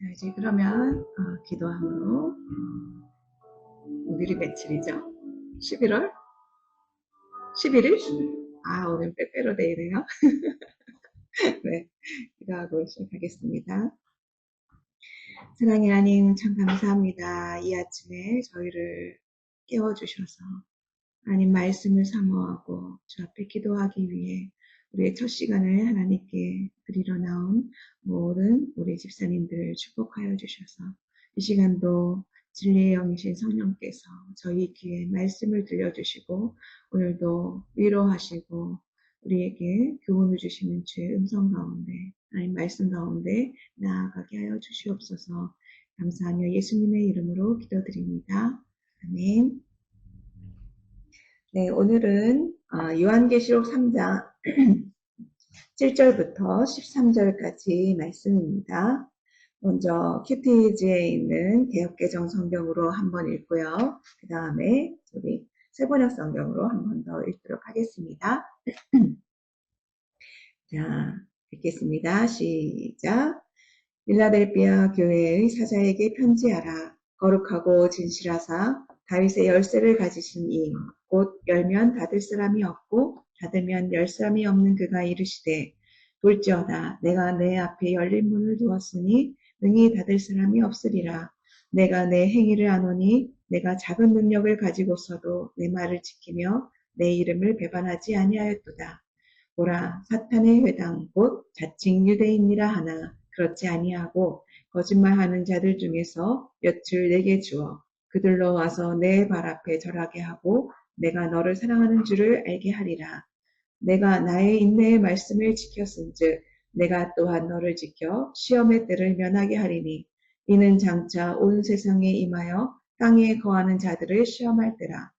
자, 이제 그러면 기도함으로 오늘이 며칠이죠? 11월? 11일? 아, 오늘 빼빼로 데이네요. 네, 기도하고 시작하겠습니다. 사랑의 하나님, 참 감사합니다. 이 아침에 저희를 깨워주셔서 하나님 말씀을 사모하고 주 앞에 기도하기 위해 우리의 첫 시간을 하나님께 드리러 나온 모든 우리 집사님들을 축복하여 주셔서 이 시간도 진리의 영이신 성령께서 저희 귀에 말씀을 들려주시고 오늘도 위로하시고 우리에게 교훈을 주시는 주의 음성 가운데 하나님 말씀 가운데 나아가게 하여 주시옵소서. 감사하며 예수님의 이름으로 기도드립니다. 아멘. 네, 오늘은 요한계시록 3장 7절부터 13절까지 말씀입니다. 먼저 큐티지에 있는 개역개정 성경으로 한번 읽고요. 그 다음에 우리 세번역 성경으로 한 번 더 읽도록 하겠습니다. 자, 읽겠습니다. 시작. 필라델피아 교회의 사자에게 편지하라. 거룩하고 진실하사 다윗의 열쇠를 가지신 이 곧 열면 닫을 사람이 없고 닫으면 열 사람이 없는 그가 이르시되 볼지어다 내가 내 앞에 열린 문을 두었으니 능히 닫을 사람이 없으리라. 내가 내 행위를 아노니 내가 작은 능력을 가지고서도 내 말을 지키며 내 이름을 배반하지 아니하였도다. 보라 사탄의 회당 곧 자칭 유대인이라 하나 그렇지 아니하고 거짓말하는 자들 중에서 몇을 내게 주어 그들로 와서 내 발 앞에 절하게 하고 내가 너를 사랑하는 줄을 알게 하리라. 내가 나의 인내의 말씀을 지켰은즉 내가 또한 너를 지켜 시험의 때를 면하게 하리니 이는 장차 온 세상에 임하여 땅에 거하는 자들을 시험할 때라.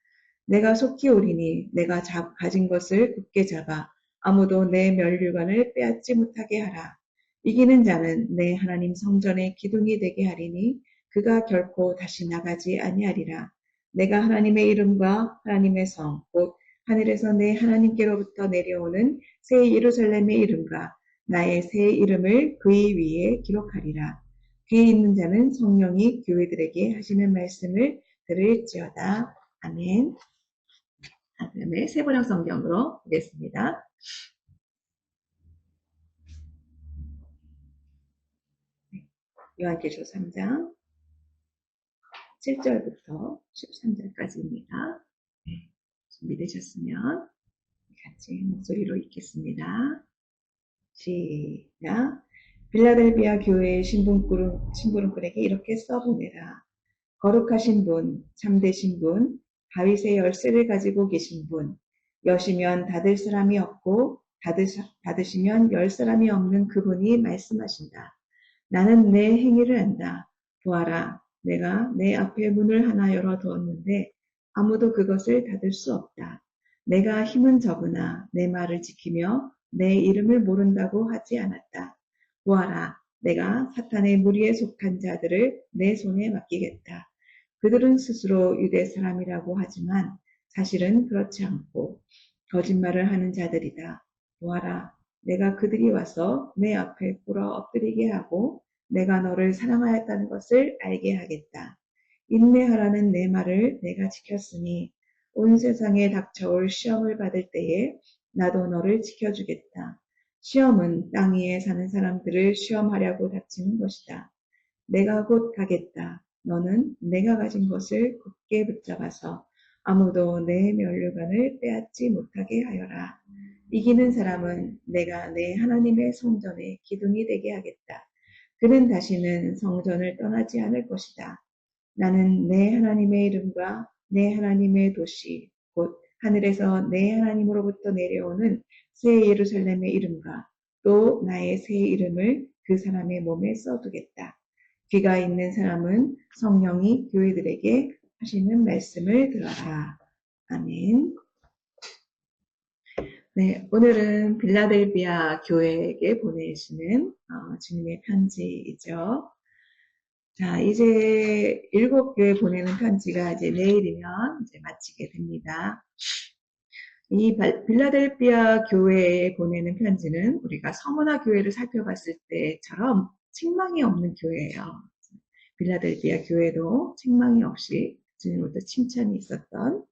내가 속히 오리니 내가 가진 것을 굳게 잡아 아무도 내 면류관을 빼앗지 못하게 하라. 이기는 자는 내 하나님 성전의 기둥이 되게 하리니 그가 결코 다시 나가지 아니하리라. 내가 하나님의 이름과 하나님의 성, 곧 하늘에서 내 하나님께로부터 내려오는 새 예루살렘의 이름과 나의 새 이름을 그의 위에 기록하리라. 귀에 있는 자는 성령이 교회들에게 하시는 말씀을 들을지어다. 아멘. 그다음에 세번역 성경으로 보겠습니다. 요한계시록 3장 7절부터 13절까지입니다. 네, 준비되셨으면 같이 목소리로 읽겠습니다. 시작. 빌라델비아 교회의 심부름꾼에게 이렇게 써보내라. 거룩하신 분, 참되신 분, 다윗의 열쇠를 가지고 계신 분, 여시면 닫을 사람이 없고 닫으시면 열 사람이 없는 그분이 말씀하신다. 나는 내 행위를 안다. 보아라, 내가 내 앞에 문을 하나 열어두었는데 아무도 그것을 닫을 수 없다. 내가 힘은 적으나 내 말을 지키며 내 이름을 모른다고 하지 않았다. 보아라, 내가 사탄의 무리에 속한 자들을 내 손에 맡기겠다. 그들은 스스로 유대 사람이라고 하지만 사실은 그렇지 않고 거짓말을 하는 자들이다. 보아라, 내가 그들이 와서 내 앞에 꿇어 엎드리게 하고 내가 너를 사랑하였다는 것을 알게 하겠다. 인내하라는 내 말을 내가 지켰으니 온 세상에 닥쳐올 시험을 받을 때에 나도 너를 지켜주겠다. 시험은 땅 위에 사는 사람들을 시험하려고 닥치는 것이다. 내가 곧 가겠다. 너는 내가 가진 것을 굳게 붙잡아서 아무도 내 면류관을 빼앗지 못하게 하여라. 이기는 사람은 내가 내 하나님의 성전의 기둥이 되게 하겠다. 그는 다시는 성전을 떠나지 않을 것이다. 나는 내 하나님의 이름과 내 하나님의 도시, 곧 하늘에서 내 하나님으로부터 내려오는 새 예루살렘의 이름과 또 나의 새 이름을 그 사람의 몸에 써두겠다. 귀가 있는 사람은 성령이 교회들에게 하시는 말씀을 들어라. 아멘. 네, 오늘은 빌라델비아 교회에게 보내시는 주님의 편지이죠. 자, 이제 7교회 보내는 편지가 이제 내일이면 이제 마치게 됩니다. 이 빌라델비아 교회에 보내는 편지는 우리가 서머나 교회를 살펴봤을 때처럼 책망이 없는 교회예요. 빌라델비아 교회도 책망이 없이 주님으로부터 칭찬이 있었던,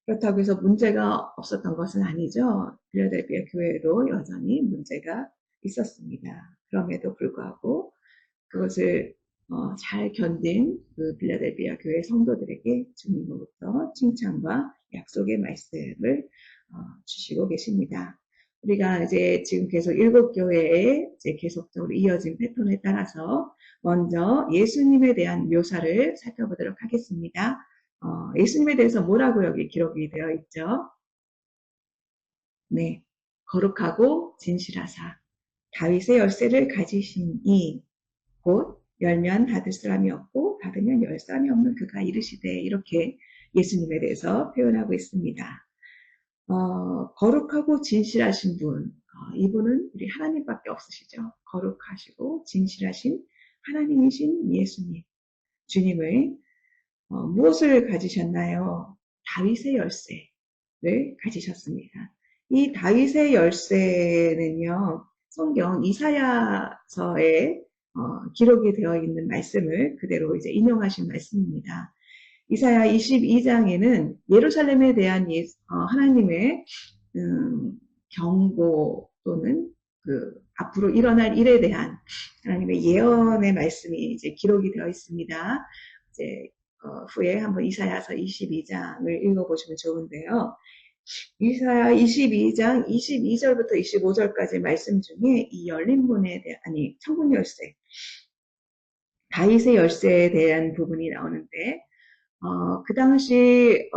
그렇다고 해서 문제가 없었던 것은 아니죠. 빌라델비아 교회도 여전히 문제가 있었습니다. 그럼에도 불구하고 그것을 잘 견딘 그 빌라델비아 교회 성도들에게 주님으로부터 칭찬과 약속의 말씀을 주시고 계십니다. 우리가 이제 지금 계속 일곱 교회에 이제 계속적으로 이어진 패턴에 따라서 먼저 예수님에 대한 묘사를 살펴보도록 하겠습니다. 예수님에 대해서 뭐라고 여기 기록이 되어 있죠? 네, 거룩하고 진실하사 다윗의 열쇠를 가지시니 곧 열면 닫을 사람이 없고 닫으면 열 사람이 없는 그가 이르시되, 이렇게 예수님에 대해서 표현하고 있습니다. 거룩하고 진실하신 분, 이분은 우리 하나님밖에 없으시죠. 거룩하시고 진실하신 하나님이신 예수님, 주님을 무엇을 가지셨나요? 다윗의 열쇠를 가지셨습니다. 이 다윗의 열쇠는요, 성경 이사야서에 기록이 되어 있는 말씀을 그대로 이제 인용하신 말씀입니다. 이사야 22장에는 예루살렘에 대한 하나님의 경고 또는 그 앞으로 일어날 일에 대한 하나님의 예언의 말씀이 이제 기록이 되어 있습니다. 이제 후에 한번 이사야서 22장을 읽어보시면 좋은데요. 이사야 22장 22절부터 25절까지 말씀 중에 이 열린 문에 대한, 천국 열쇠, 다윗의 열쇠에 대한 부분이 나오는데, 그 당시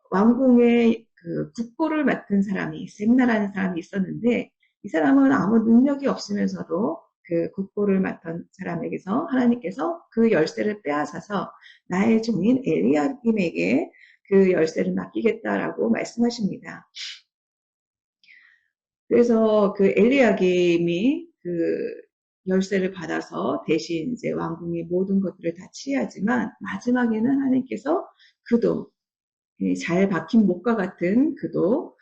왕궁의 그 국보를 맡은 사람이 셈나라는 사람이 있었는데, 이 사람은 아무 능력이 없으면서도 그 국보를 맡은 사람에게서 하나님께서 그 열쇠를 빼앗아서 나의 종인 엘리야김에게 그 열쇠를 맡기겠다라고 말씀하십니다. 그래서 그 엘리야김이 그 열쇠를 받아서 대신 이제 왕궁의 모든 것들을 다 취하지만, 마지막에는 하나님께서 그도, 잘 박힌 목과 같은 그도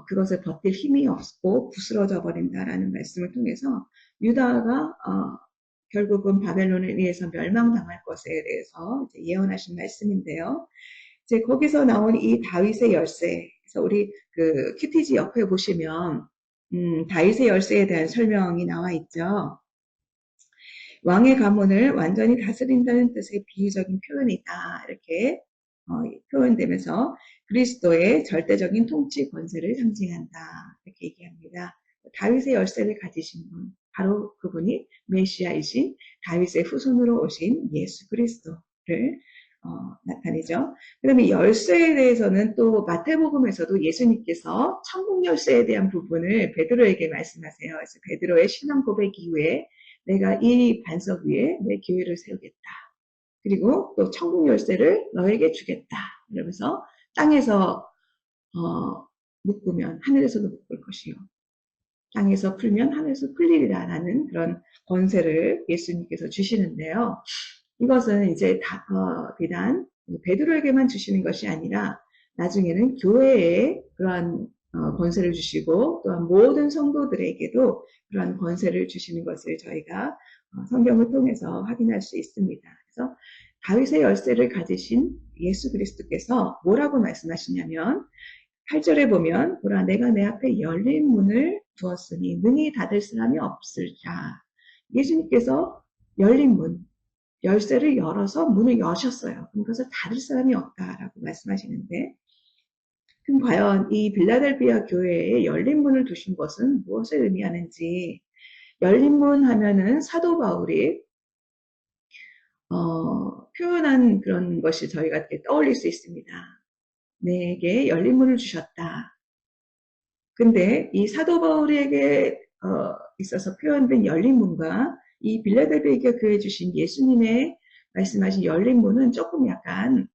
그것을 버틸 힘이 없고 부스러져 버린다라는 말씀을 통해서 유다가 결국은 바벨론에 의해서 멸망당할 것에 대해서 이제 예언하신 말씀인데요. 이제 거기서 나온 이 다윗의 열쇠, 그래서 우리 그 큐티지 옆에 보시면 다윗의 열쇠에 대한 설명이 나와 있죠. 왕의 가문을 완전히 다스린다는 뜻의 비유적인 표현이다, 이렇게 표현되면서 그리스도의 절대적인 통치 권세를 상징한다, 이렇게 얘기합니다. 다윗의 열쇠를 가지신 분, 바로 그분이 메시아이신 다윗의 후손으로 오신 예수 그리스도를 나타내죠. 그 다음에 열쇠에 대해서는 또 마태복음에서도 예수님께서 천국 열쇠에 대한 부분을 베드로에게 말씀하세요. 그래서 베드로의 신앙 고백 이후에 내가 이 반석 위에 내 교회를 세우겠다. 그리고 또 천국 열쇠를 너에게 주겠다. 이러면서 땅에서 묶으면 하늘에서도 묶을 것이요, 땅에서 풀면 하늘에서 풀리리라라는 그런 권세를 예수님께서 주시는데요. 이것은 이제 비단 베드로에게만 주시는 것이 아니라 나중에는 교회에 그러한 권세를 주시고 또한 모든 성도들에게도 그러한 권세를 주시는 것을 저희가 성경을 통해서 확인할 수 있습니다. 그래서 다윗의 열쇠를 가지신 예수 그리스도께서 뭐라고 말씀하시냐면 8절에 보면 보라 내가 내 앞에 열린 문을 두었으니 능히 닫을 사람이 없을까. 예수님께서 열린 문, 열쇠를 열어서 문을 여셨어요. 그래서 닫을 사람이 없다라고 말씀하시는데, 그럼 과연 이 빌라델비아 교회에 열린 문을 두신 것은 무엇을 의미하는지, 열린 문 하면은 사도 바울이 표현한 그런 것이 저희가 이렇게 떠올릴 수 있습니다. 내게 열린 문을 주셨다. 근데 이 사도 바울에게 있어서 표현된 열린 문과 이 빌라델비아 교회에 주신 예수님의 말씀하신 열린 문은 조금 약간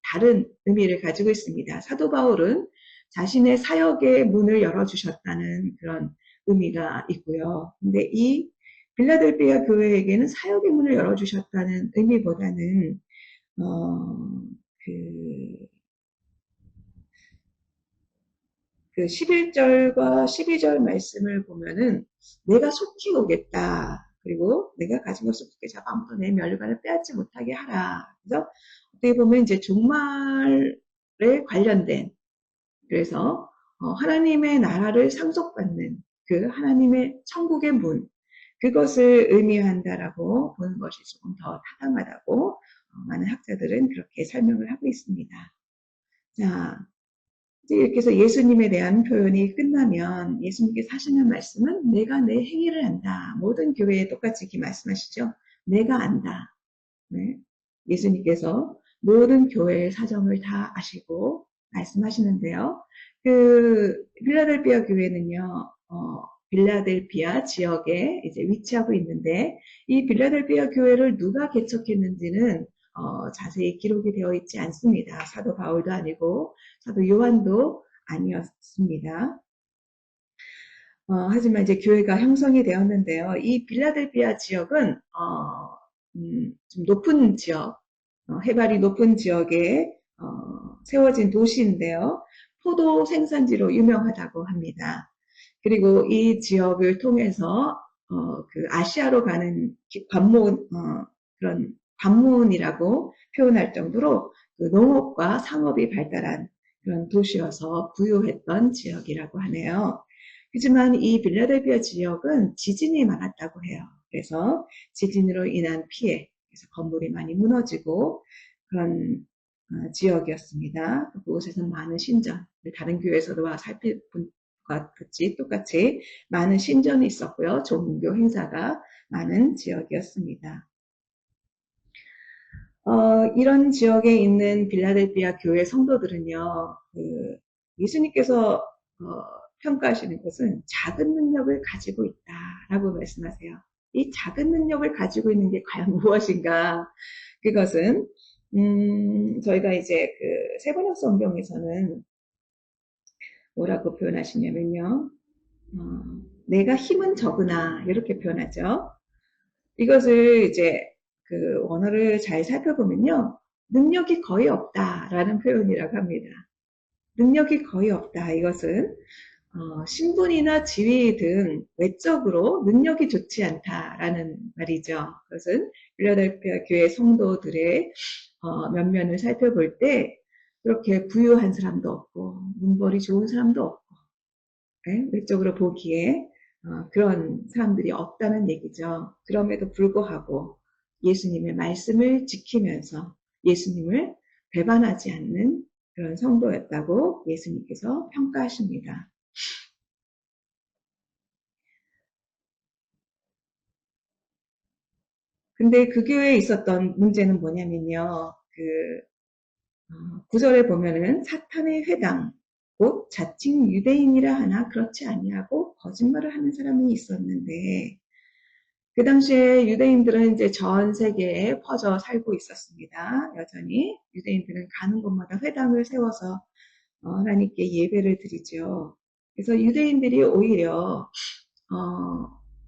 다른 의미를 가지고 있습니다. 사도 바울은 자신의 사역의 문을 열어주셨다는 그런 의미가 있고요. 근데 이 빌라델비아 교회에게는 사역의 문을 열어주셨다는 의미보다는 그 11절과 12절 말씀을 보면은 내가 속히 오겠다. 그리고 내가 가진 것을 굳게 잡아 아무도 내 멸관을 빼앗지 못하게 하라. 그래서 어떻게 보면 이제 종말에 관련된, 그래서 하나님의 나라를 상속받는 그 하나님의 천국의 문, 그것을 의미한다라고 보는 것이 조금 더 타당하다고 많은 학자들은 그렇게 설명을 하고 있습니다. 자, 이렇게 해서 예수님에 대한 표현이 끝나면 예수님께서 하시는 말씀은 내가 내 행위를 안다. 모든 교회에 똑같이 이렇게 말씀하시죠. 내가 안다. 네. 예수님께서 모든 교회의 사정을 다 아시고 말씀하시는데요. 그 필라델피아 교회는요, 필라델피아 지역에 이제 위치하고 있는데 이 필라델피아 교회를 누가 개척했는지는 자세히 기록이 되어 있지 않습니다. 사도 바울도 아니고 사도 요한도 아니었습니다. 하지만 이제 교회가 형성이 되었는데요. 이 필라델피아 지역은 좀 높은 지역, 해발이 높은 지역에 세워진 도시인데요. 포도 생산지로 유명하다고 합니다. 그리고 이 지역을 통해서 그 아시아로 가는 관문, 그런 관문이라고 표현할 정도로 그 농업과 상업이 발달한 그런 도시여서 부유했던 지역이라고 하네요. 하지만 이 빌라델피아 지역은 지진이 많았다고 해요. 그래서 지진으로 인한 피해, 그래서 건물이 많이 무너지고 그런 지역이었습니다. 그곳에서 많은 신전, 다른 교회에서도 살펴본 것 같이 똑같이 많은 신전이 있었고요. 종교 행사가 많은 지역이었습니다. 이런 지역에 있는 빌라델피아 교회 성도들은요, 예수님께서 평가하시는 것은 작은 능력을 가지고 있다라고 말씀하세요. 이 작은 능력을 가지고 있는 게 과연 무엇인가? 그것은 저희가 이제 그 세번역 성경에서는 뭐라고 표현하시냐면요, 내가 힘은 적으나 이렇게 표현하죠. 이것을 이제 그 원어를 잘 살펴보면요, 능력이 거의 없다라는 표현이라고 합니다. 능력이 거의 없다. 이것은 신분이나 지위 등 외적으로 능력이 좋지 않다라는 말이죠. 그것은 필라델피아 교회 성도들의 면면을 살펴볼 때 그렇게 부유한 사람도 없고 문벌이 좋은 사람도 없고 네? 외적으로 보기에 그런 사람들이 없다는 얘기죠. 그럼에도 불구하고 예수님의 말씀을 지키면서 예수님을 배반하지 않는 그런 성도였다고 예수님께서 평가하십니다. 근데 그 교회에 있었던 문제는 뭐냐면요. 그 구절에 보면은 사탄의 회당 곧 자칭 유대인이라 하나 그렇지 아니하고 거짓말을 하는 사람이 있었는데 그 당시에 유대인들은 이제 전 세계에 퍼져 살고 있었습니다. 여전히 유대인들은 가는 곳마다 회당을 세워서 하나님께 예배를 드리죠. 그래서 유대인들이 오히려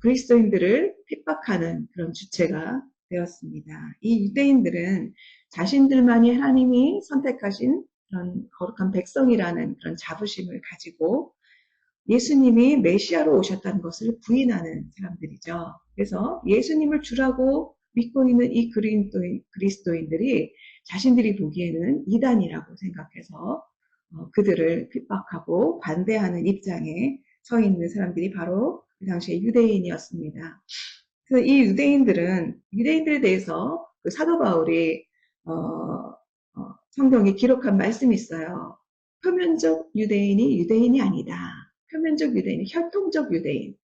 그리스도인들을 핍박하는 그런 주체가 되었습니다. 이 유대인들은 자신들만이 하나님이 선택하신 그런 거룩한 백성이라는 그런 자부심을 가지고 예수님이 메시아로 오셨다는 것을 부인하는 사람들이죠. 그래서 예수님을 주라고 믿고 있는 이 그리스도인들이 자신들이 보기에는 이단이라고 생각해서 그들을 핍박하고 반대하는 입장에 서 있는 사람들이 바로 그 당시에 유대인이었습니다. 그래서 이 유대인들에 대해서 그 사도 바울이 성경에 기록한 말씀이 있어요. 표면적 유대인이 유대인이 아니다. 표면적 유대인, 혈통적 유대인.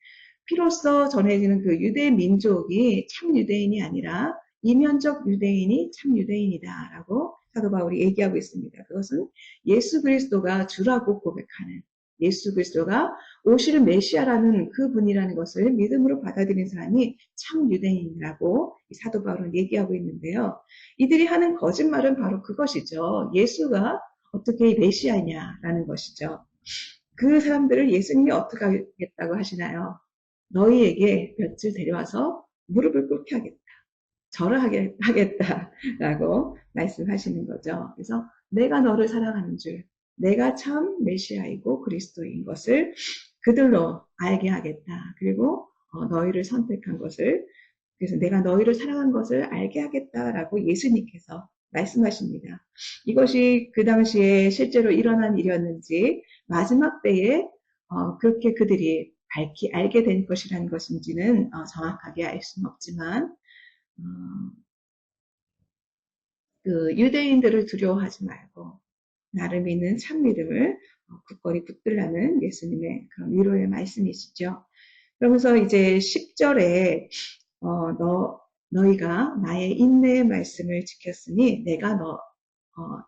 피로써 전해지는 그 유대 민족이 참 유대인이 아니라 이면적 유대인이 참 유대인이다라고 사도 바울이 얘기하고 있습니다. 그것은 예수 그리스도가 주라고 고백하는 예수 그리스도가 오실 메시아라는 그분이라는 것을 믿음으로 받아들인 사람이 참 유대인이라고 사도 바울은 얘기하고 있는데요. 이들이 하는 거짓말은 바로 그것이죠. 예수가 어떻게 메시아냐라는 것이죠. 그 사람들을 예수님이 어떻게 하겠다고 하시나요? 너희에게 볕을 데려와서 무릎을 꿇게 하겠다. 절하겠다라고 말씀하시는 거죠. 그래서 내가 너를 사랑하는 줄, 내가 참 메시아이고 그리스도인 것을 그들로 알게 하겠다. 그리고 너희를 선택한 것을, 그래서 내가 너희를 사랑한 것을 알게 하겠다라고 예수님께서 말씀하십니다. 이것이 그 당시에 실제로 일어난 일이었는지 마지막 때에 그렇게 그들이 알게 된 것이라는 것인지는 정확하게 알 수는 없지만 어, 그 유대인들을 두려워하지 말고 나를 믿는 참 믿음을 굳건히 붙들라는 예수님의 그런 위로의 말씀이시죠. 그러면서 이제 10절에 너희가 나의 인내의 말씀을 지켰으니 내가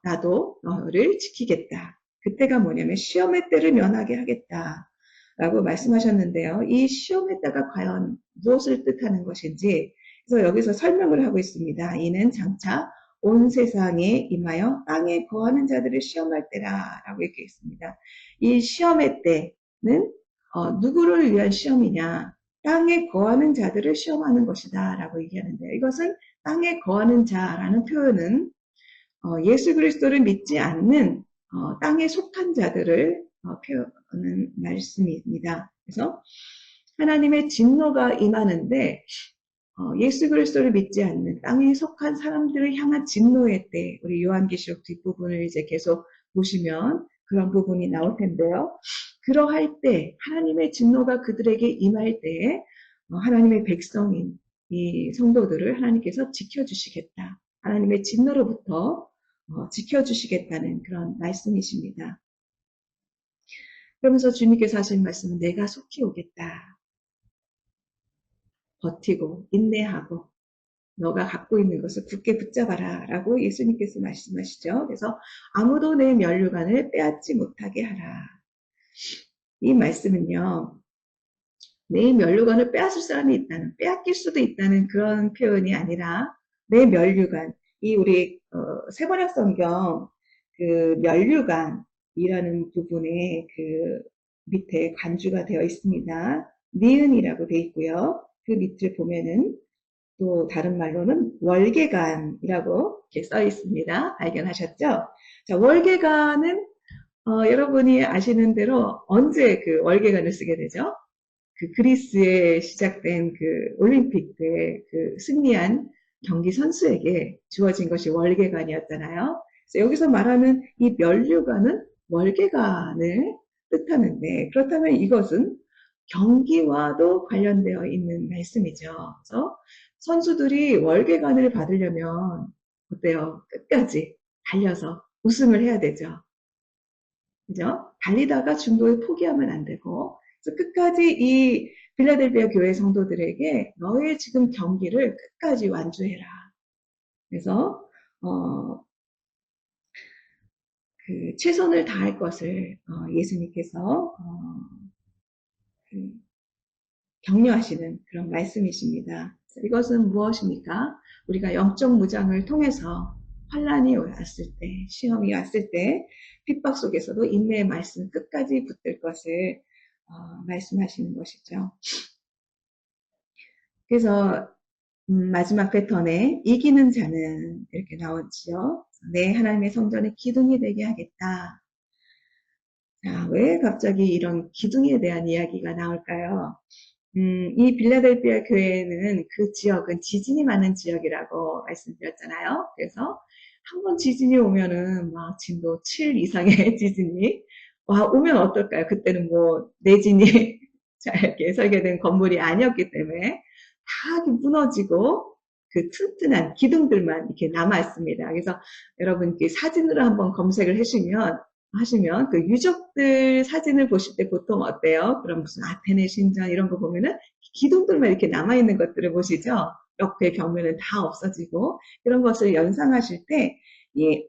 나도 너를 지키겠다. 그때가 뭐냐면 시험의 때를 면하게 하겠다. 라고 말씀하셨는데요. 이 시험의 때가 과연 무엇을 뜻하는 것인지, 그래서 여기서 설명을 하고 있습니다. 이는 장차 온 세상에 임하여 땅에 거하는 자들을 시험할 때라. 라고 얘기했습니다. 이 시험의 때는 누구를 위한 시험이냐? 땅에 거하는 자들을 시험하는 것이다. 라고 얘기하는데요. 이것은 땅에 거하는 자라는 표현은 예수 그리스도를 믿지 않는 땅에 속한 자들을 표현하는 말씀입니다. 그래서 하나님의 진노가 임하는데 예수 그리스도를 믿지 않는 땅에 속한 사람들을 향한 진노의 때, 우리 요한계시록 뒷부분을 이제 계속 보시면 그런 부분이 나올 텐데요. 그러할 때 하나님의 진노가 그들에게 임할 때 하나님의 백성인 이 성도들을 하나님께서 지켜주시겠다. 하나님의 진노로부터 지켜주시겠다는 그런 말씀이십니다. 그러면서 주님께서 하신 말씀은 내가 속히 오겠다. 버티고 인내하고 너가 갖고 있는 것을 굳게 붙잡아라 라고 예수님께서 말씀하시죠. 그래서 아무도 내 면류관을 빼앗지 못하게 하라. 이 말씀은요. 내 면류관을 빼앗을 사람이 있다는, 빼앗길 수도 있다는 그런 표현이 아니라 내 면류관, 이 우리 세번역 성경 그 면류관이라는 부분에 그 밑에 간주가 되어 있습니다. 니은이라고 되어 있고요. 그 밑을 보면은 또 다른 말로는 월계관이라고 이렇게 써 있습니다. 발견하셨죠? 자, 월계관은 여러분이 아시는 대로 언제 그 월계관을 쓰게 되죠? 그 그리스에 시작된 그 올림픽 때 그 승리한 경기 선수에게 주어진 것이 월계관이었잖아요. 그래서 여기서 말하는 이 면류관은 월계관을 뜻하는데 그렇다면 이것은 경기와도 관련되어 있는 말씀이죠. 그래서 선수들이 월계관을 받으려면 어때요? 끝까지 달려서 우승을 해야 되죠. 그죠? 달리다가 중도에 포기하면 안 되고, 그래서 끝까지 이 필라델피아 교회 성도들에게 너의 지금 경기를 끝까지 완주해라. 그래서 그 최선을 다할 것을 예수님께서 그 격려하시는 그런 말씀이십니다. 이것은 무엇입니까? 우리가 영적 무장을 통해서 환란이 왔을 때, 시험이 왔을 때, 핍박 속에서도 인내의 말씀 끝까지 붙들 것을 말씀하시는 것이죠. 그래서 마지막 패턴에 이기는 자는 이렇게 나오지요. 내 하나님의 성전에 기둥이 되게 하겠다. 자, 왜 갑자기 이런 기둥에 대한 이야기가 나올까요? 이 빌라델피아 교회는 그 지역은 지진이 많은 지역이라고 말씀드렸잖아요. 그래서 한 번 지진이 오면은 막 진도 7 이상의 지진이 오면 어떨까요? 그때는 뭐 내진이 잘 이렇게 설계된 건물이 아니었기 때문에 다 무너지고 그 튼튼한 기둥들만 이렇게 남아 있습니다. 그래서 여러분 사진으로 한번 검색을 하시면 그 유적들 사진을 보실 때 보통 어때요? 그럼 무슨 아테네 신전 이런 거 보면은 기둥들만 이렇게 남아있는 것들을 보시죠? 옆에 벽면은 다 없어지고 그런 것을 연상하실 때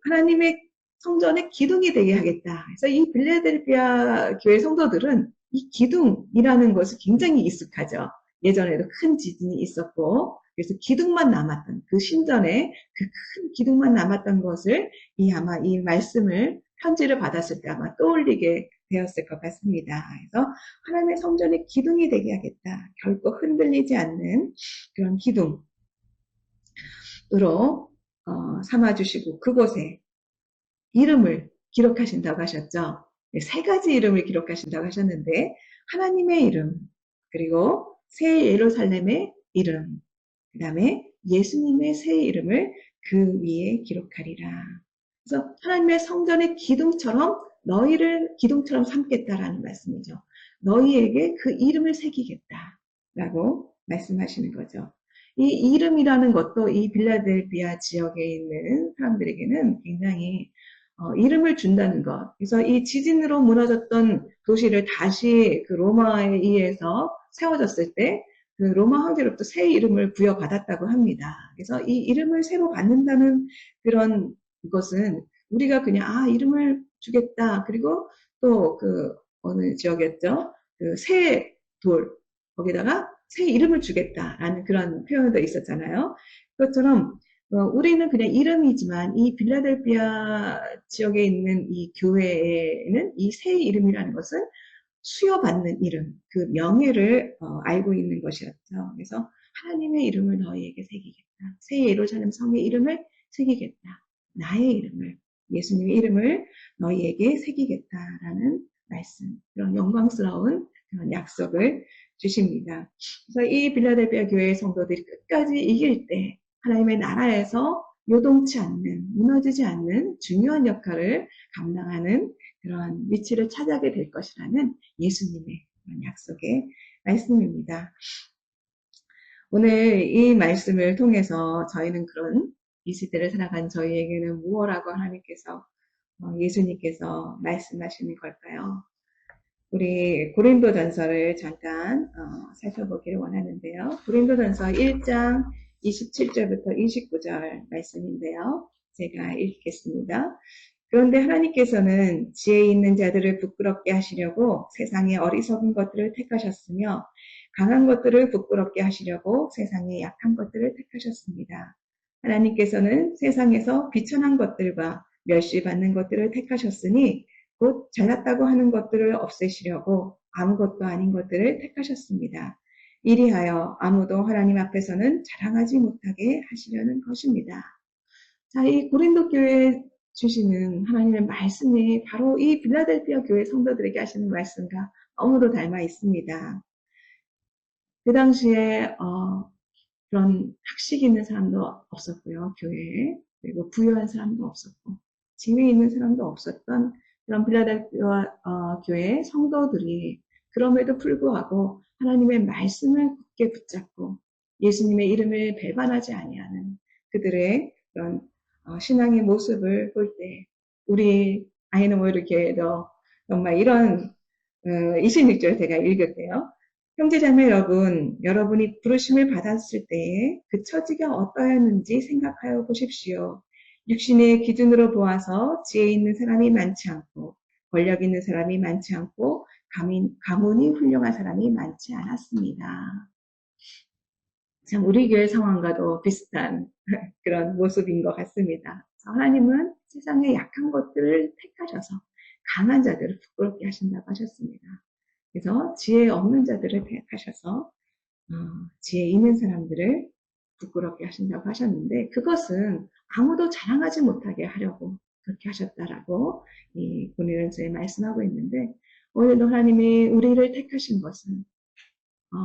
하나님의 성전에 기둥이 되게 하겠다. 그래서 이 빌라델피아 교회 성도들은 이 기둥이라는 것이 굉장히 익숙하죠. 예전에도 큰 지진이 있었고 그래서 기둥만 남았던 그 신전에 그 큰 기둥만 남았던 것을 아마 이 말씀을 편지를 받았을 때 아마 떠올리게 되었을 것 같습니다. 그래서 하나님의 성전에 기둥이 되게 하겠다. 결코 흔들리지 않는 그런 기둥으로 삼아주시고 그곳에 이름을 기록하신다고 하셨죠. 세 가지 이름을 기록하신다고 하셨는데 하나님의 이름 그리고 새 예루살렘의 이름, 그 다음에 예수님의 새 이름을 그 위에 기록하리라. 그래서 하나님의 성전의 기둥처럼 너희를 기둥처럼 삼겠다라는 말씀이죠. 너희에게 그 이름을 새기겠다라고 말씀하시는 거죠. 이 이름이라는 것도 이 빌라델비아 지역에 있는 사람들에게는 굉장히 이름을 준다는 것. 그래서 이 지진으로 무너졌던 도시를 다시 그 로마에 의해서 세워졌을 때 그 로마 황제로부터 새 이름을 부여받았다고 합니다. 그래서 이 이름을 새로 받는다는 그런 것은 우리가 그냥 이름을 주겠다. 그리고 또 그 어느 지역이었죠? 그 새 돌 거기다가 새 이름을 주겠다라는 그런 표현도 있었잖아요. 그것처럼 우리는 그냥 이름이지만 이 빌라델비아 지역에 있는 이 교회에는 이 새 이름이라는 것은 수여받는 이름, 그 명예를 알고 있는 것이었죠. 그래서 하나님의 이름을 너희에게 새기겠다. 새 예루살렘 성의 이름을 새기겠다. 나의 이름을, 예수님의 이름을 너희에게 새기겠다라는 말씀, 그런 영광스러운 그런 약속을 주십니다. 그래서 이 빌라델비아 교회의 성도들이 끝까지 이길 때 하나님의 나라에서 요동치 않는, 무너지지 않는 중요한 역할을 감당하는 그런 위치를 차지하게 될 것이라는 예수님의 그런 약속의 말씀입니다. 오늘 이 말씀을 통해서 저희는 그런 이 시대를 살아간 저희에게는 무엇라고 하나님께서 예수님께서 말씀하시는 걸까요? 우리 고린도전서를 잠깐 살펴보기를 원하는데요. 고린도전서 1장 27절부터 29절 말씀인데요. 제가 읽겠습니다. 그런데 하나님께서는 지혜 있는 자들을 부끄럽게 하시려고 세상의 어리석은 것들을 택하셨으며 강한 것들을 부끄럽게 하시려고 세상의 약한 것들을 택하셨습니다. 하나님께서는 세상에서 비천한 것들과 멸시받는 것들을 택하셨으니 곧 잘났다고 하는 것들을 없애시려고 아무것도 아닌 것들을 택하셨습니다. 이리하여 아무도 하나님 앞에서는 자랑하지 못하게 하시려는 것입니다. 자, 이 고린도 교회에 주시는 하나님의 말씀이 바로 이 빌라델피아 교회 성도들에게 하시는 말씀과 너무도 닮아 있습니다. 그 당시에 그런 학식 있는 사람도 없었고요, 교회에. 그리고 부유한 사람도 없었고, 지위 있는 사람도 없었던 그런 빌라델피아 교회의 성도들이 그럼에도 불구하고 하나님의 말씀을 굳게 붙잡고 예수님의 이름을 배반하지 아니하는 그들의 그런 신앙의 모습을 볼 때 우리 아이노모르 교회도 정말 이런 26절 제가 읽을게요. 형제자매 여러분, 여러분이 부르심을 받았을 때에 그 처지가 어떠했는지 생각하여 보십시오. 육신의 기준으로 보아서 지혜 있는 사람이 많지 않고 권력 있는 사람이 많지 않고 가문이 훌륭한 사람이 많지 않았습니다. 참 우리 교회 상황과도 비슷한 그런 모습인 것 같습니다. 하나님은 세상의 약한 것들을 택하셔서 강한 자들을 부끄럽게 하신다고 하셨습니다. 그래서 지혜 없는 자들을 택하셔서 지혜 있는 사람들을 부끄럽게 하신다고 하셨는데 그것은 아무도 자랑하지 못하게 하려고 그렇게 하셨다라고 이 고린도전서에 말씀하고 있는데 오늘도 하나님이 우리를 택하신 것은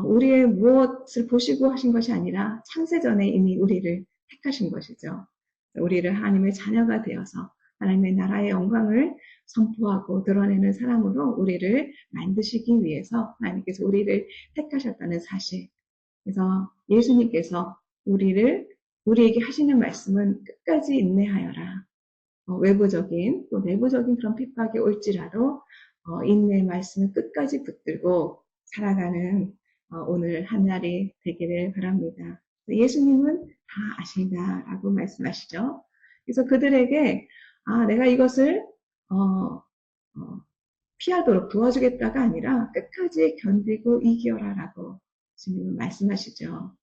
우리의 무엇을 보시고 하신 것이 아니라 창세전에 이미 우리를 택하신 것이죠. 우리를 하나님의 자녀가 되어서 하나님의 나라의 영광을 선포하고 드러내는 사람으로 우리를 만드시기 위해서 하나님께서 우리를 택하셨다는 사실. 그래서 예수님께서 우리에게 하시는 말씀은 끝까지 인내하여라. 외부적인 또 내부적인 그런 핍박이 올지라도 인내의 말씀을 끝까지 붙들고 살아가는 오늘 한 날이 되기를 바랍니다. 예수님은 다 아신다라고 말씀하시죠. 그래서 그들에게 내가 이것을 피하도록 도와주겠다가 아니라 끝까지 견디고 이겨라라고 주님은 말씀하시죠.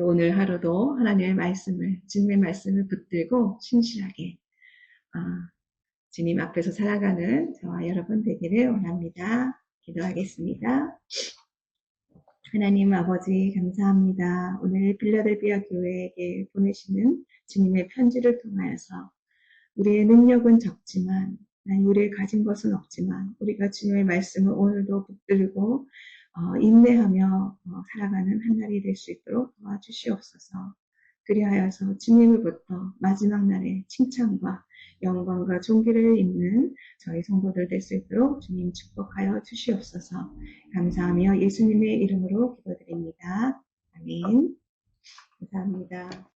오늘 하루도 하나님의 말씀을, 주님의 말씀을 붙들고 신실하게 주님 앞에서 살아가는 저와 여러분 되기를 원합니다. 기도하겠습니다. 하나님 아버지 감사합니다. 오늘 빌라델비아 교회에게 보내시는 주님의 편지를 통하여서 우리의 능력은 적지만 우리의 가진 것은 없지만 우리가 주님의 말씀을 오늘도 붙들고 인내하며 살아가는 한 날이 될 수 있도록 도와주시옵소서. 그리하여서 주님으로부터 마지막 날에 칭찬과 영광과 존귀를 입는 저희 성도들 될 수 있도록 주님 축복하여 주시옵소서. 감사하며 예수님의 이름으로 기도드립니다. 아멘. 감사합니다.